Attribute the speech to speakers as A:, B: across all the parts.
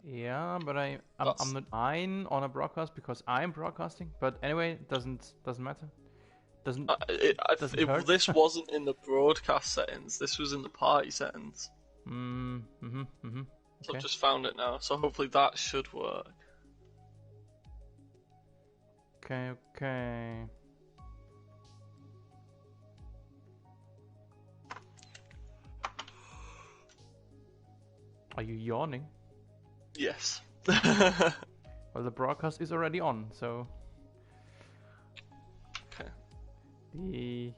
A: Yeah, but I'm
B: That's
A: not mine on a broadcast because I'm broadcasting. But anyway, it doesn't matter. Doesn't doesn't hurt.
B: this wasn't in the broadcast settings. This was in the party settings. So I've
A: Okay.
B: just found it now. So hopefully that should work.
A: Okay. Are you yawning?
B: Yes.
A: Well, the broadcast is already on, so
B: Okay.
A: the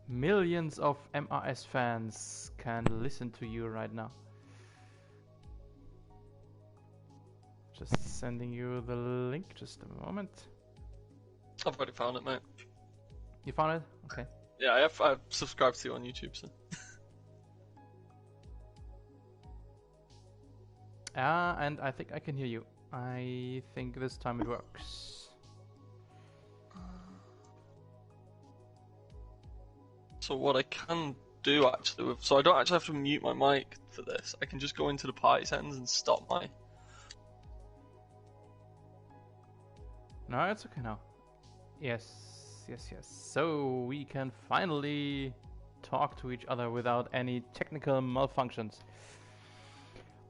A: millions of MRS fans can listen to you right now. Just sending you the link, just a moment.
B: I've already found it, mate.
A: You found it? Okay.
B: Yeah, I've subscribed to you on YouTube, so.
A: And I think I can hear you. I think this time it works.
B: So what I can do actually, so I don't actually have to mute my mic for this. I can just go into the party settings and stop my.
A: No, it's okay now. Yes. So we can finally talk to each other without any technical malfunctions.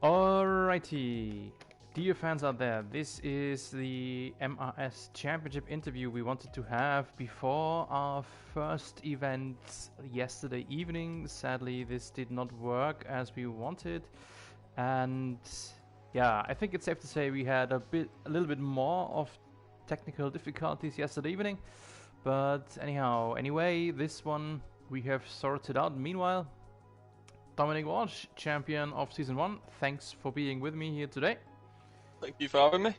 A: Alrighty, dear fans out there, this is the MRS Championship interview we wanted to have before our first event yesterday evening. Sadly, this did not work as we wanted, and yeah, I think it's safe to say we had a little bit more of technical difficulties yesterday evening, but anyway, this one we have sorted out. Meanwhile, Dominic Walsh, champion of Season 1, thanks for being with me here today.
B: Thank you for having me.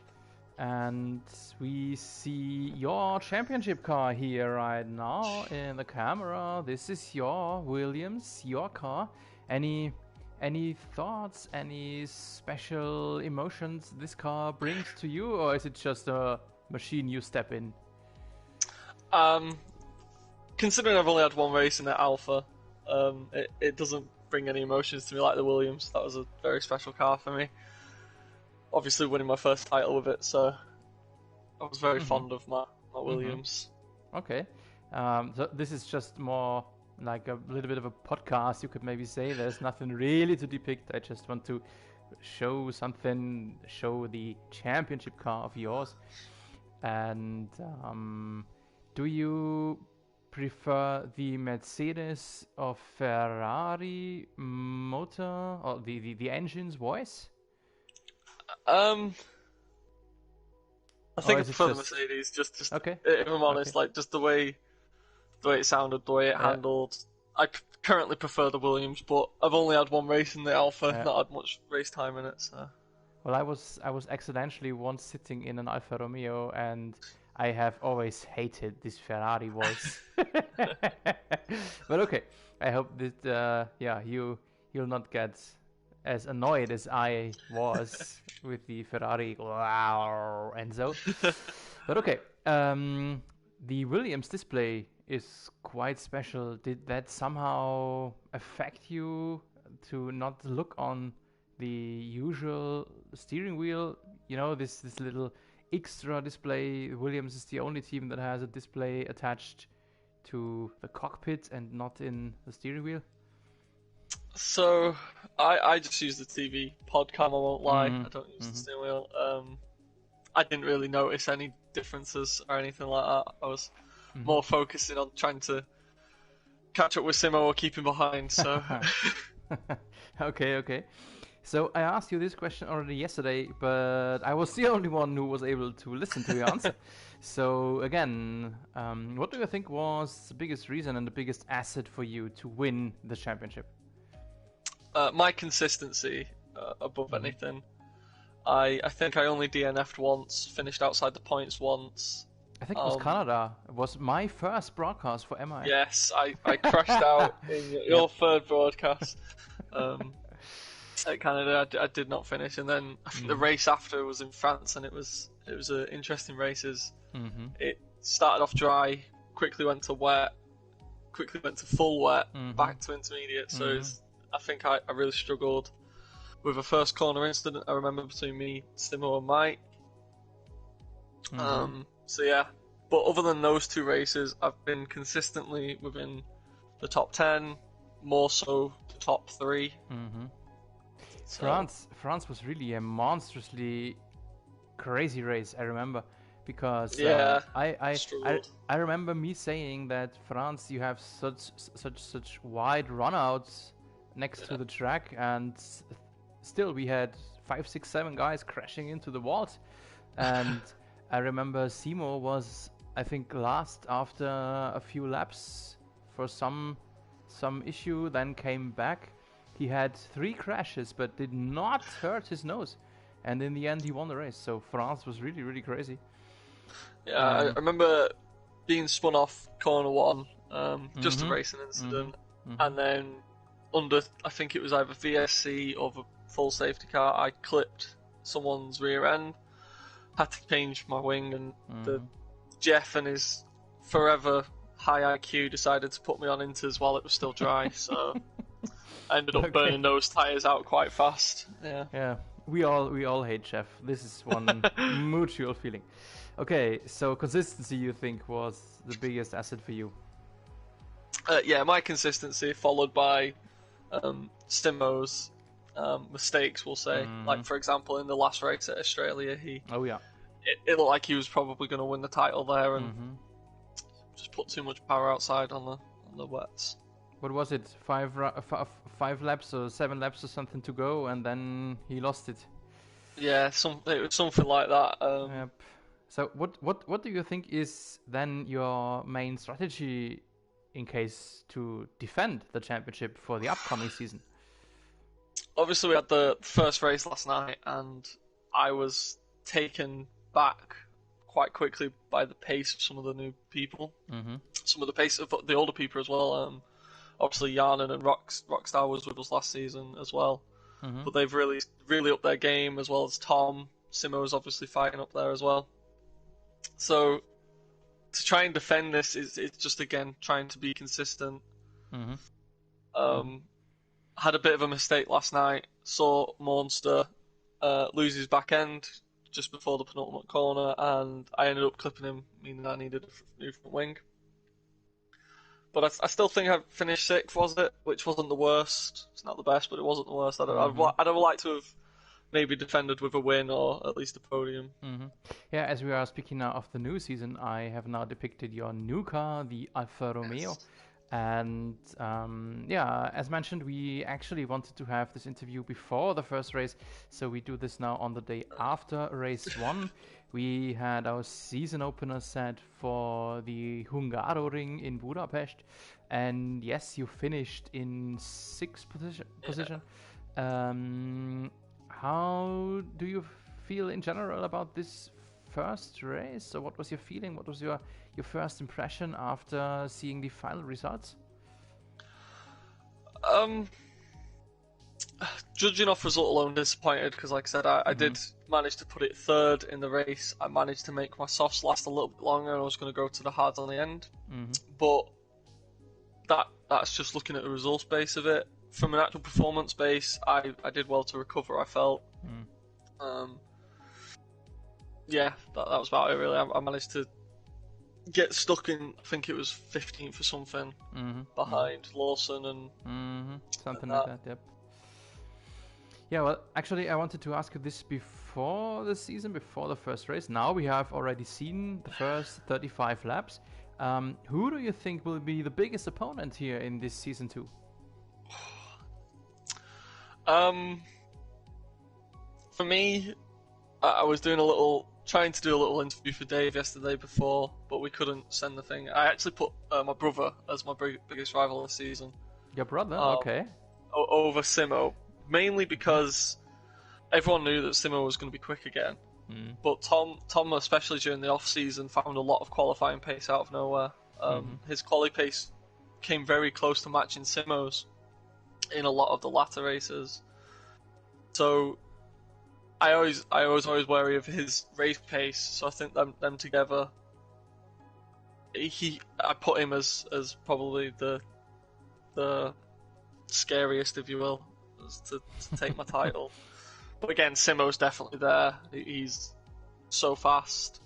A: And we see your championship car here right now in the camera. This is your Williams, your car. Any thoughts, any special emotions this car brings to you, or is it just a machine you step in?
B: Considering I've only had one race in the Alpha, it doesn't bring any emotions to me like the Williams. That was a very special car for me. Obviously winning my first title with it, so I was very fond of my Williams.
A: Okay. So this is just more like a little bit of a podcast, you could maybe say. There's nothing really to depict. I just want to show the championship car of yours. And do you prefer the Mercedes or Ferrari motor or the engine's voice?
B: I think I
A: is it
B: prefer the
A: just-
B: Mercedes. Just
A: Okay.
B: if I'm honest,
A: Okay.
B: like just the way it sounded, the way it
A: Yeah.
B: handled. I currently prefer the Williams, but I've only had one race in the Alpha,
A: Yeah.
B: not had much race time in it. So
A: Well, I was accidentally once sitting in an Alfa Romeo, and I have always hated this Ferrari voice. But okay, I hope that you'll not get as annoyed as I was with the Ferrari wow and so. But okay, the Williams display is quite special. Did that somehow affect you to not look on the usual steering wheel? You know, this little extra display. Williams is the only team that has a display attached to the cockpit and not in the steering wheel.
B: So I just use the TV pod cam. I won't lie. I don't use the steering wheel. I didn't really notice any differences or anything like that. I was more focusing on trying to catch up with Simo or keep him behind. So
A: Okay. So I asked you this question already yesterday, but I was the only one who was able to listen to your answer. So again, what do you think was the biggest reason and the biggest asset for you to win the championship?
B: my consistency above anything. I think I only DNF'd once, finished outside the points once.
A: I think it was Canada. It was my first broadcast for MI.
B: Yes, I crashed out in your third broadcast. At Canada, I did not finish, and then I think the race after was in France, and it was an interesting races. It started off dry, quickly went to wet, quickly went to full wet, back to intermediate. So I think I really struggled with a first corner incident I remember between me, Simo, and Mike. So yeah, but other than those two races, I've been consistently within the top 10, more so the top 3. So,
A: France was really a monstrously crazy race. I remember because
B: yeah,
A: I remember me saying that France, you have such wide runouts next to the track, and still we had 5, 6, 7 guys crashing into the walls, and I remember Simo was, I think, last after a few laps for some issue, then came back. He had 3 crashes but did not hurt his nose, and in the end he won the race. So France was really, really crazy.
B: Yeah, I remember being spun off corner 1, just a racing incident, and then under, I think it was either VSC or the full safety car, I clipped someone's rear end, had to change my wing, and the Jeff and his forever high IQ decided to put me on inters while it was still dry, so I ended up burning those tyres out quite fast. Yeah.
A: We all hate Jeff. This is one mutual feeling. Okay, so consistency, you think, was the biggest asset for you?
B: Yeah, my consistency followed by Simo's mistakes, we'll say. Like, for example, in the last race at Australia, it looked like he was probably going to win the title there, and just put too much power outside on the wets.
A: What was it? 5 laps or 7 laps or something to go, and then he lost it.
B: Yeah, it was something like that.
A: Yep. So what do you think is then your main strategy in case to defend the championship for the upcoming season?
B: Obviously, we had the first race last night, and I was taken back quite quickly by the pace of some of the new people. Some of the pace of the older people as well. Obviously, Yarnan and Rockstar was with us last season as well. But they've really, really upped their game, as well as Tom. Simo is obviously fighting up there as well. So, to try and defend this, it's just, again, trying to be consistent. Had a bit of a mistake last night. Saw Monster lose his back end just before the penultimate corner, and I ended up clipping him, meaning I needed a new front wing. But I still think I finished 6th, was it? Which wasn't the worst. It's not the best, but it wasn't the worst. I'd have liked to have maybe defended with a win or at least a podium.
A: Yeah, as we are speaking now of the new season, I have now depicted your new car, the Alfa Romeo.
B: Yes.
A: And as mentioned, we actually wanted to have this interview before the first race, so we do this now on the day after race 1. We had our season opener set for the Hungaroring in Budapest, and yes, you finished in 6th position. How do you feel in general about this first race? So what was your feeling? What was your first impression after seeing the final results?
B: Judging off result alone, disappointed, because like I said, I did manage to put it 3rd in the race. I managed to make my softs last a little bit longer, and I was going to go to the hards on the end. But that's just looking at the results base of it. From an actual performance base, I did well to recover, I felt. Yeah, that was about it really. I managed to get stuck in, I think it was 15th or something, behind Lawson and
A: something like that. Yep. Yeah, well, actually, I wanted to ask you this before the season, before the first race. Now we have already seen the first 35 laps. Who do you think will be the biggest opponent here in this season 2?
B: For me, I was trying to do a little interview for Dave yesterday before, but we couldn't send the thing. I actually put my brother as my biggest rival this season.
A: Your brother? Okay.
B: Over Simo, mainly because everyone knew that Simo was going to be quick again. But Tom, especially during the off-season, found a lot of qualifying pace out of nowhere. His quali pace came very close to matching Simo's in a lot of the latter races. So I always wary of his race pace. So I think them together, I put him as probably the scariest, if you will. to take my title. But again, Simo's definitely there. He's so fast.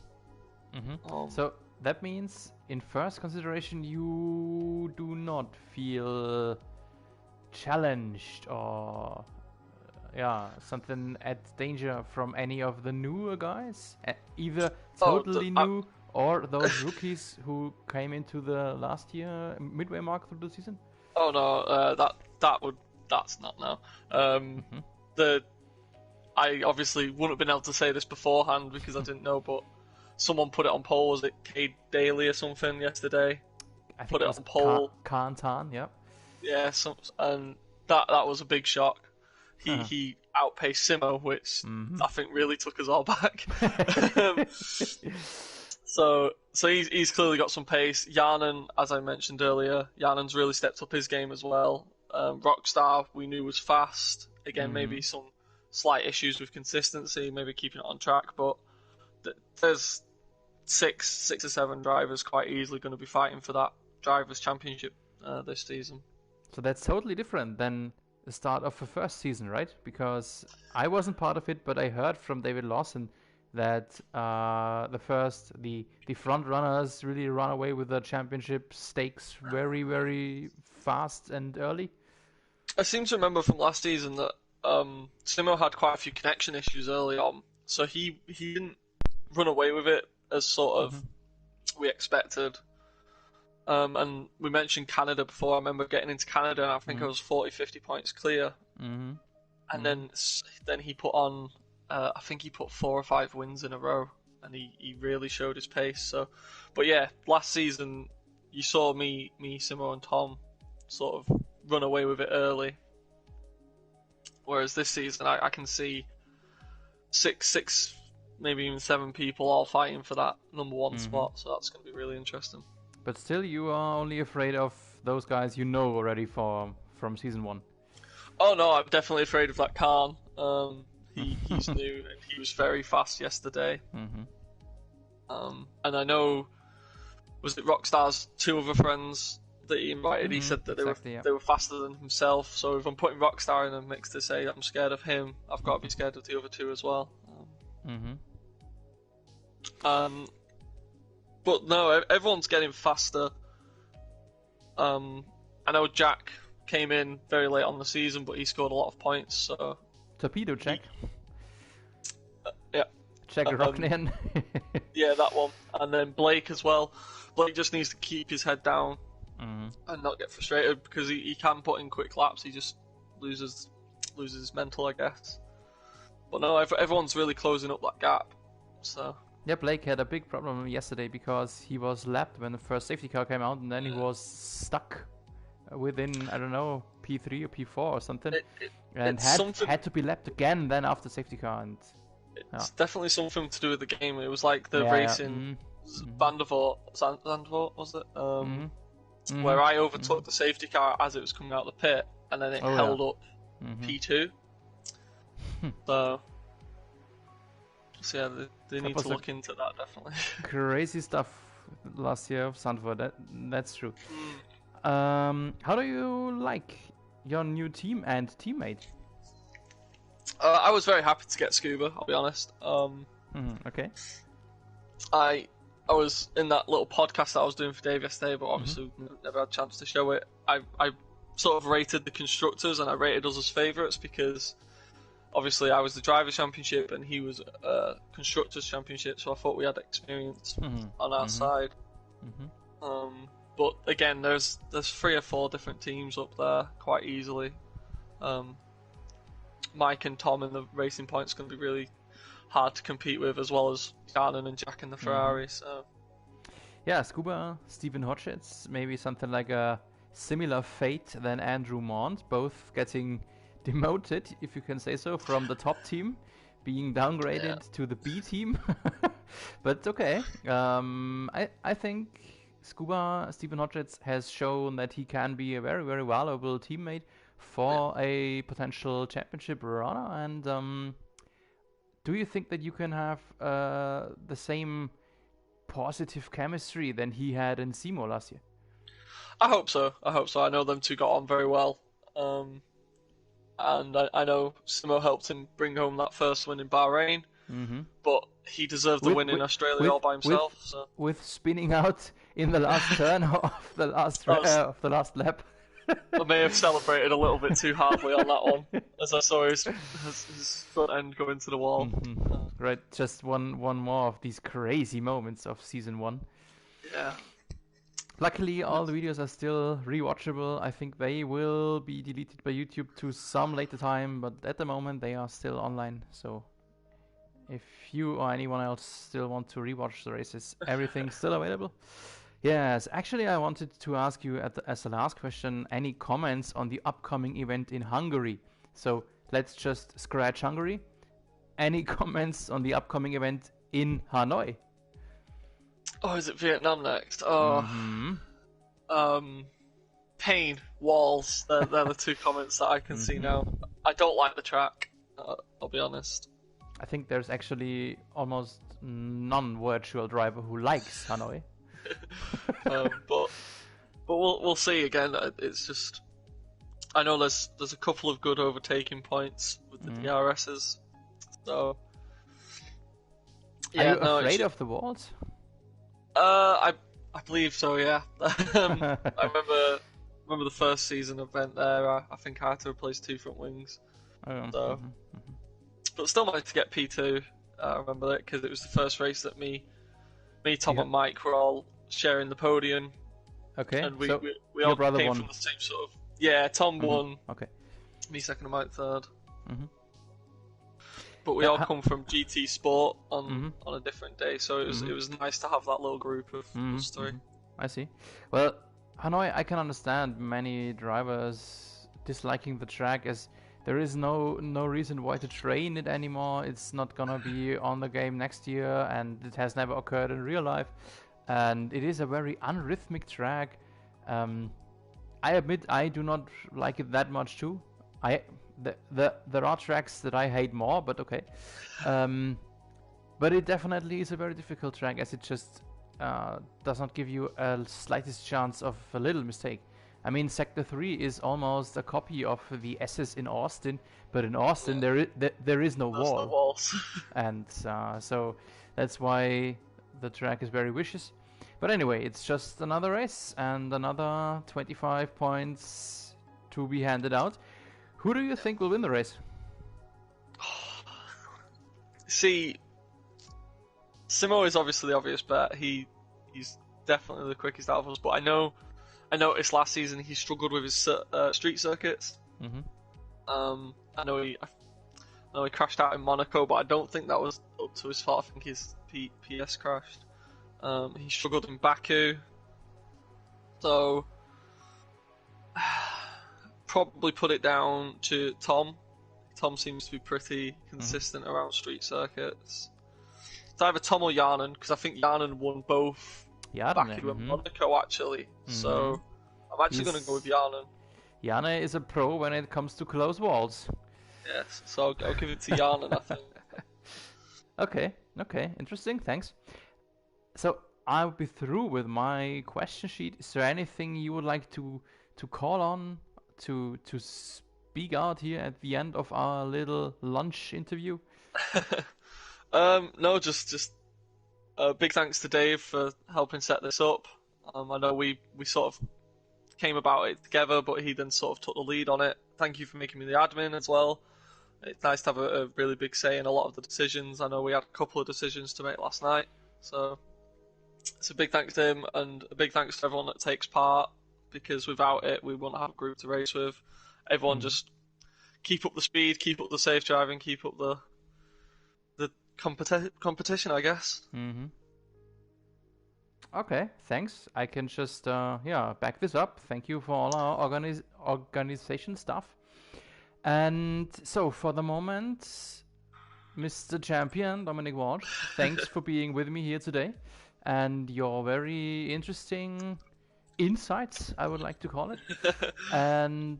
A: So that means, in first consideration, you do not feel challenged or something at danger from any of the newer guys, either totally new or those rookies who came into the last year midway mark through the season.
B: Oh no, that's not now. I obviously wouldn't have been able to say this beforehand because I didn't know, but someone put it on poll. Was it Cade Daly or something yesterday?
A: I think
B: put it on poll.
A: Kantan, yep.
B: Yeah, and that was a big shock. He outpaced Simo, which I think really took us all back. So he's clearly got some pace. Jarnen, as I mentioned earlier, Jarnen's really stepped up his game as well. Rockstar, we knew was fast. Again, maybe some slight issues with consistency, maybe keeping it on track, but there's six or seven drivers quite easily going to be fighting for that drivers' championship this season.
A: So that's totally different than the start of the first season, right? Because I wasn't part of it, but I heard from David Lawson that the front runners really run away with the championship stakes very, very fast and early.
B: I seem to remember from last season that Simo had quite a few connection issues early on, so he didn't run away with it as sort of we expected. And we mentioned Canada before. I remember getting into Canada and I think I was 40-50 points clear. And then he put on, I think he put 4 or 5 wins in a row, and he really showed his pace. So, but yeah, last season you saw me, Simo and Tom sort of run away with it early. Whereas this season I can see six, maybe even 7 people all fighting for that number 1 spot. So that's going to be really interesting. But
A: still, you are only afraid of those guys you know already from season 1.
B: Oh no, I'm definitely afraid of that Khan. He's new and he was very fast yesterday. And I know, was it Rockstar's 2 other friends that he invited? He said that they were faster than himself. So if I'm putting Rockstar in a mix to say I'm scared of him, I've got to be scared of the other 2 as well. But no, everyone's getting faster. I know Jack came in very late on the season, but he scored a lot of points. So
A: Torpedo Jack.
B: Yeah.
A: Jack Rocknian.
B: Yeah, that one. And then Blake as well. Blake just needs to keep his head down and not get frustrated because he can put in quick laps. He just loses his mental, I guess. But no, everyone's really closing up that gap. So.
A: Yeah, Blake had a big problem yesterday because he was lapped when the first safety car came out, and then he was stuck within, I don't know, P3 or P4 or something, and had to be lapped again then after safety car. And
B: it's definitely something to do with the game. It was like the racing Zandvoort, was it? Where I overtook the safety car as it was coming out of the pit, and then it held up P2. So yeah, they need to look into that, definitely.
A: Crazy stuff last year of Zandvoort, that's true. How do you like your new team and teammate?
B: I was very happy to get Scuba, I'll be honest.
A: Okay.
B: I was in that little podcast that I was doing for Dave yesterday, but obviously never had a chance to show it. I sort of rated the constructors and I rated us as favourites because obviously I was the Drivers' Championship and he was Constructors' Championship, so I thought we had experience on our side. But again, there's 3 or 4 different teams up there quite easily. Mike and Tom in the Racing Point is going to be really hard to compete with, as well as Jarnon and Jack in the Ferrari. So
A: yeah, Scuba, Stephen Hodgetts, maybe something like a similar fate than Andrew Mont, both getting demoted, if you can say so, from the top team, being downgraded to the B team. But okay, I think Stephen Hodgetts has shown that he can be a very, very valuable teammate for a potential championship runner. And do you think that you can have the same positive chemistry than he had in Simo last year?
B: I hope so. I know them 2 got on very well. and I know Simo helped him bring home that first win in Bahrain, but he deserved the
A: with
B: win in
A: with
B: Australia
A: with
B: all by
A: with
B: himself. So
A: with spinning out in the last turn of the last lap.
B: I may have celebrated a little bit too hardly on that one, as I saw his front end go into the wall.
A: Right, just one more of these crazy moments of season 1.
B: Yeah.
A: Luckily, all the videos are still rewatchable. I think they will be deleted by YouTube to some later time, but at the moment they are still online. So if you or anyone else still want to rewatch the races, everything's still available. Yes, actually, I wanted to ask you as the last question, any comments on the upcoming event in Hungary? So let's just scratch Hungary. Any comments on the upcoming event in Hanoi?
B: Oh, is it Vietnam next? Oh, pain, walls. They're the two comments that I can see now. I don't like the track. I'll be honest.
A: I think there's actually almost none virtual driver who likes Hanoi.
B: But we'll see again. It's just I know there's a couple of good overtaking points with the DRSs. So
A: yeah, are you afraid of the walls?
B: I believe so. Yeah. I remember the first season event there. I think I had to replace 2 front wings. But still managed to get P2. I remember that because it was the first race that me, Tom, and Mike were all sharing the podium.
A: Okay.
B: And we
A: your
B: all
A: brother
B: came
A: won.
B: from the same sort of. Yeah, Tom won.
A: Okay.
B: Me second and Mike third. But we all come from GT Sport on a different day, so it was nice to have that little group of us 3.
A: I see. Well, Hanoi, I can understand many drivers disliking the track as there is no reason why to train it anymore. It's not gonna be on the game next year, and it has never occurred in real life. And it is a very unrhythmic track. I admit I do not like it that much too. There are tracks that I hate more, but okay. But it definitely is a very difficult track as it just does not give you a slightest chance of a little mistake. I mean, Sector 3 is almost a copy of the S's in Austin, but in Austin there is no wall.
B: No walls.
A: And so that's why the track is very vicious. But anyway, it's just another race and another 25 points to be handed out. Who do you think will win the race?
B: See, Simo is obviously the obvious bet. He's definitely the quickest out of us. But I noticed last season he struggled with his street circuits. I know he crashed out in Monaco, but I don't think that was up to his fault. I think his PS crashed. He struggled in Baku. So probably put it down to Tom. Tom seems to be pretty consistent around street circuits. It's either Tom or Jarnen, because I think Jarnen won both Baku and Monaco actually. So I'm actually going to go with Jarnen.
A: Jarne is a pro when it comes to close walls.
B: Yes, so I'll give it to Jarnen, I think.
A: Okay, interesting, thanks. So I'll be through with my question sheet. Is there anything you would like to call on, to speak out here at the end of our little lunch interview?
B: No, just big thanks to Dave for helping set this up. I know we sort of came about it together, but he then sort of took the lead on it. Thank you for making me the admin as well. It's nice to have a really big say in a lot of the decisions. I know we had a couple of decisions to make last night, so it's a big thanks to him, and a big thanks to everyone that takes part, because without it we wouldn't have a group to race with. Everyone just keep up the speed, keep up the safe driving, keep up the competition, I guess.
A: Okay, thanks. I can just back this up. Thank you for all our organization stuff. And so for the moment, Mr. Champion Dominic Walsh, thanks for being with me here today, and your very interesting insights, I would like to call it. And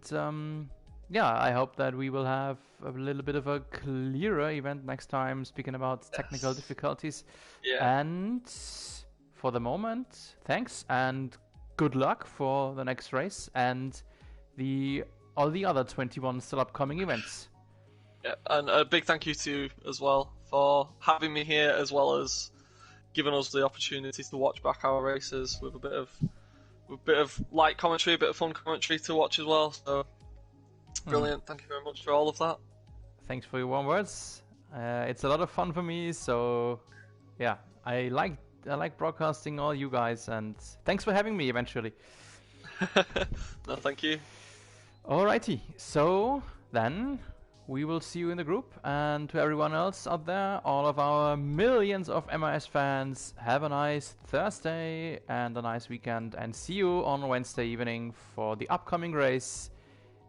A: I hope that we will have a little bit of a clearer event next time, speaking about technical difficulties. And for the moment, thanks and good luck for the next race and the all the other 21 still upcoming events.
B: Yeah, and a big thank you to you as well for having me here, as well as giving us the opportunity to watch back our races with a bit of light commentary, a bit of fun commentary to watch as well. So brilliant! Thank you very much for all of that.
A: Thanks for your warm words. It's a lot of fun for me. So yeah, I like broadcasting all you guys, and thanks for having me eventually.
B: No, thank you.
A: Alrighty, so then we will see you in the group, and to everyone else out there, all of our millions of MRS fans, have a nice Thursday and a nice weekend, and see you on Wednesday evening for the upcoming race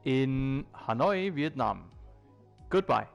A: in Hanoi, Vietnam. Goodbye.